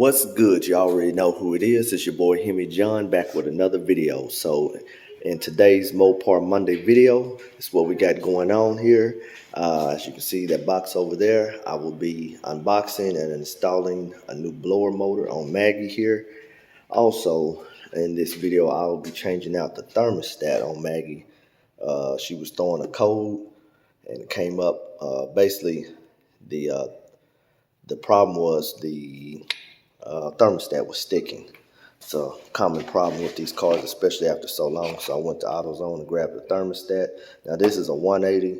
What's good? You already know who it is. It's your boy Hemi John back with another video. So in today's Mopar Monday video, it's what we got going on here. As you can see that box over there, I will be unboxing and installing a new blower motor on Maggie here. Also in this video, I will be changing out the thermostat on Maggie. She was throwing a code and it came up basically the problem was the thermostat was sticking. It's a common problem with these cars, especially after so long. So I went to AutoZone and grabbed the thermostat. Now this is a 180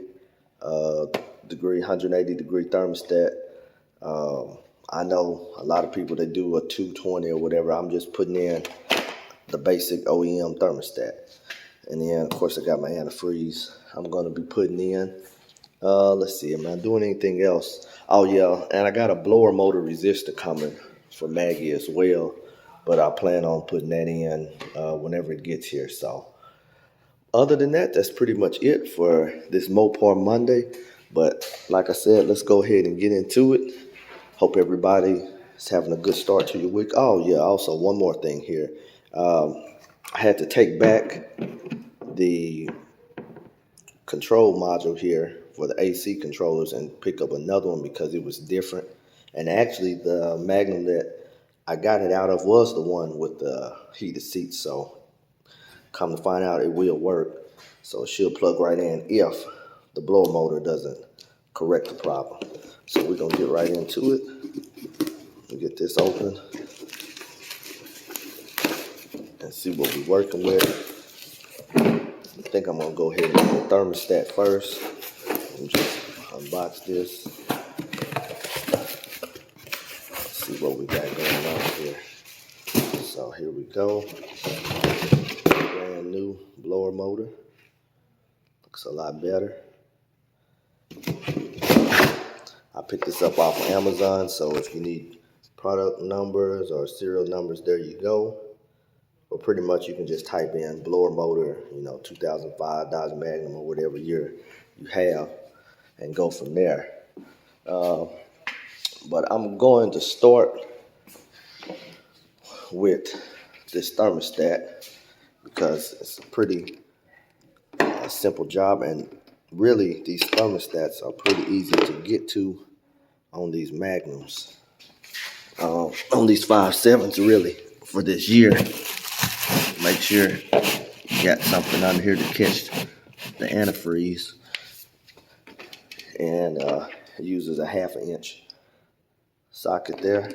degree thermostat. I know a lot of people that do a 220 or whatever. I'm just putting in the basic OEM thermostat. And then of course I got my antifreeze I'm gonna be putting in. Let's see, am I doing anything else? Oh yeah, and I got a blower motor resistor coming for Maggie as well, but I plan on putting that in whenever it gets here. So other than that, that's pretty much it for this Mopar Monday. But like I said, let's go ahead and get into it. Hope everybody is having a good start to your week. Oh yeah, also one more thing here. I had to take back the control module here for the AC controllers and pick up another one because it was different. And actually the Magnum that I got it out of was the one with the heated seats. So come to find out, it will work. So it should plug right in if the blower motor doesn't correct the problem. So we're gonna get right into it. Get this open and see what we're working with. I think I'm gonna go ahead and do the thermostat first and just unbox this. See what we got going on here. So here we go. Brand new blower motor. Looks a lot better. I picked this up off of Amazon, so if you need product numbers or serial numbers, there you go. But pretty much you can just type in blower motor, 2005 Dodge Magnum or whatever year you have and go from there. But I'm going to start with this thermostat because it's a pretty simple job, and really these thermostats are pretty easy to get to on these Magnums, on these 5.7s really for this year. Make sure you got something under here to catch the antifreeze, and it uses a 1/2 inch socket there.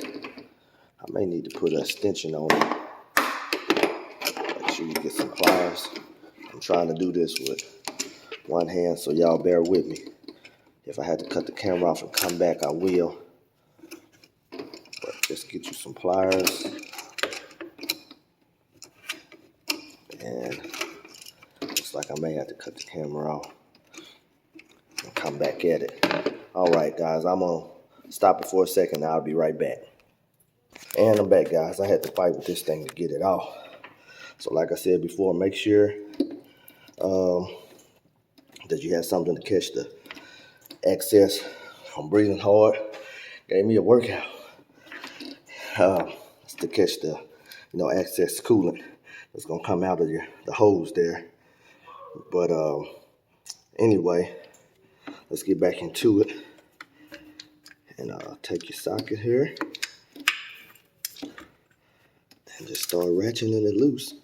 I may need to put an extension on it. Make sure you get some pliers. I'm trying to do this with one hand, so y'all bear with me. If I had to cut the camera off and come back, I will. But just get you some pliers. And looks like I may have to cut the camera off and come back at it. All right, guys, I'm gonna stop it for a second. I'll be right back. And I'm back, guys. I had to fight with this thing to get it off. So like I said before, make sure that you have something to catch the excess. I'm breathing hard. Gave me a workout. It's to catch the excess coolant that's gonna come out of the hose there. But anyway, let's get back into it. And take your socket here and just start ratcheting it loose.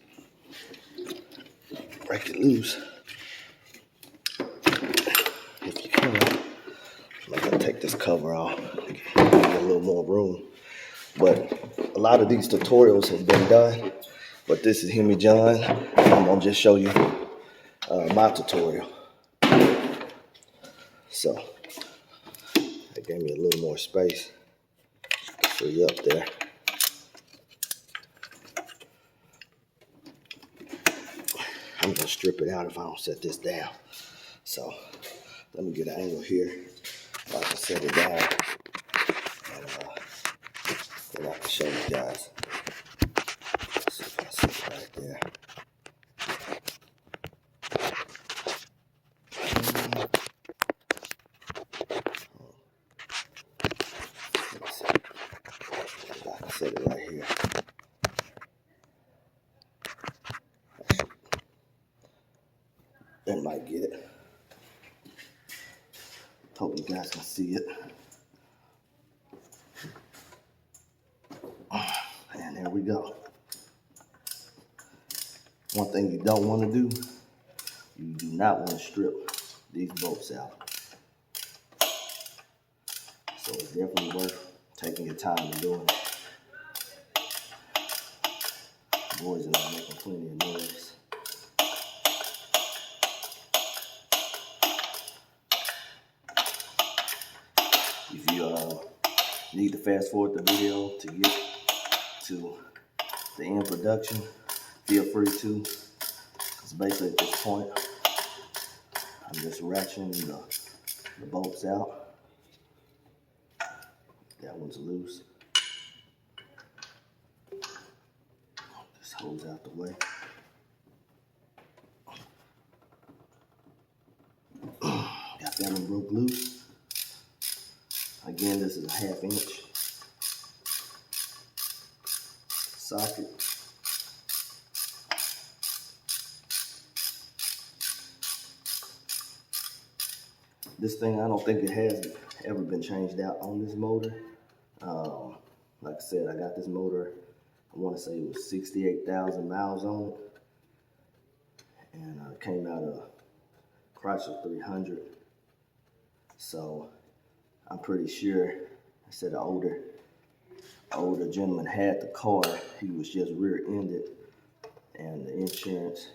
Break it loose if you can. I'm gonna take this cover off, give me a little more room. But a lot of these tutorials have been done, but this is Hemi John. I'm gonna just show you my tutorial. So that gave me a little more space. Free up there. I'm gonna strip it out if I don't set this down. So let me get an angle here so I can set it down, and then I can show you guys. Let's see if I set it right there. Let's see if I can set it might get it. Hope you guys can see it. And there we go. One thing you don't want to do, you do not want to strip these bolts out. So it's definitely worth taking your time and doing it. Boys are not making plenty of noise. If you need to fast forward the video to get to the end production, feel free to. Because basically at this point, I'm just ratcheting the bolts out. That one's loose. This holds out the way. Got that one broke loose. Again, this is a 1/2 inch socket. This thing, I don't think it has ever been changed out on this motor. Like I said, I got this motor, I want to say it was 68,000 miles on it. And it came out of Chrysler 300. So I'm pretty sure, I said an older gentleman had the car. He was just rear-ended, and the insurance,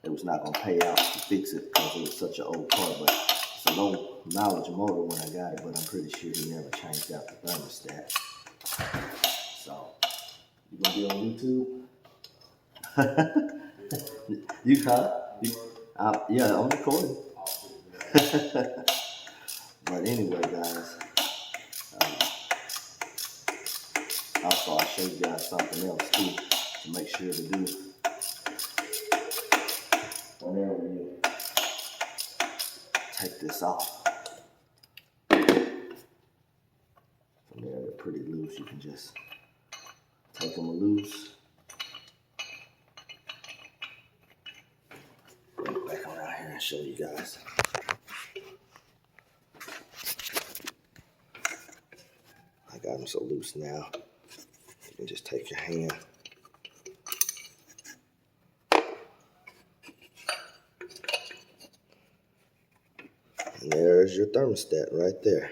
it was not gonna pay out to fix it because it was such an old car. But it's a low mileage motor when I got it, but I'm pretty sure he never changed out the thermostat. So you gonna be on YouTube? You huh? Yeah, I'm recording. But anyway, guys, also I'll show you guys something else too to make sure to do whenever you take this off. From there, they're pretty loose. You can just take them loose. Bring it back around here and show you guys. I got them so loose now. You can just take your hand. And there's your thermostat right there.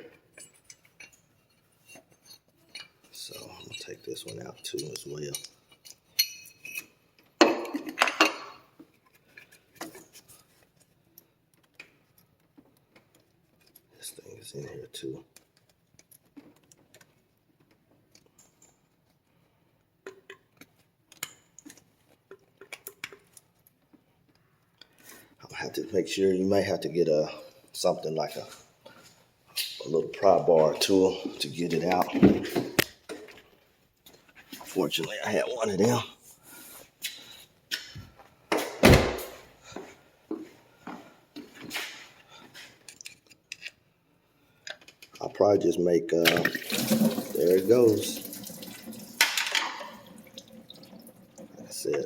So I'm gonna take this one out too as well. This thing is in here too. I'll have to make sure, you might have to get something like a little pry bar tool to get it out. Fortunately, I had one of them. I'll probably just make, there it goes. Like I said,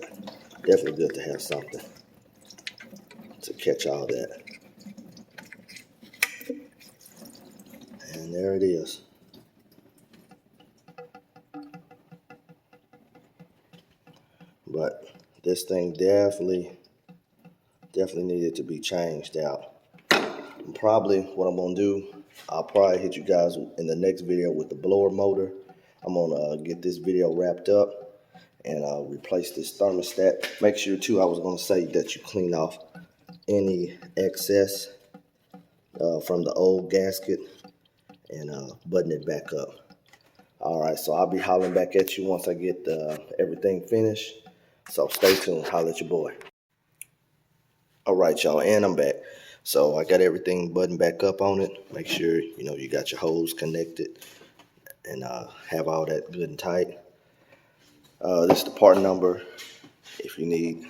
definitely good to have something to catch all that. And there it is. But this thing definitely needed to be changed out. And probably what I'm gonna do, I'll probably hit you guys in the next video with the blower motor. I'm gonna get this video wrapped up and replace this thermostat. Make sure too, I was gonna say that you clean off any excess from the old gasket and button it back up. All right, so I'll be hollering back at you once I get everything finished. So stay tuned, holler at your boy. All right, y'all, and I'm back. So I got everything buttoned back up on it. Make sure, you got your hose connected and have all that good and tight. This is the part number if you need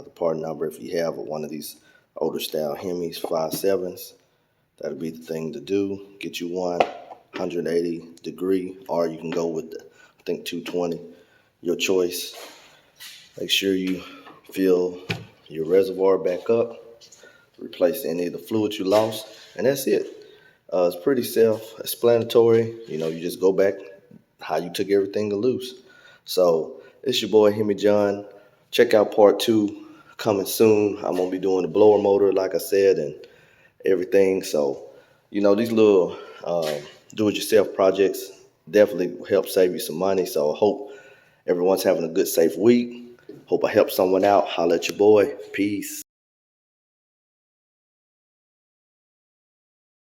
the part number. If you have one of these older style Hemis 5.7s, that'll be the thing to do. Get you one 180 degree, or you can go with the, I think 220, your choice. Make sure you fill your reservoir back up replace any of the fluid you lost, and that's it. It's pretty self-explanatory. You know, you just go back how you took everything loose. So it's your boy Hemi John. Check out part 2 coming soon. I'm gonna be doing the blower motor, like I said, and everything. So, you know, these little do-it-yourself projects definitely help save you some money. So I hope everyone's having a good, safe week. Hope I helped someone out. Holla at your boy. Peace.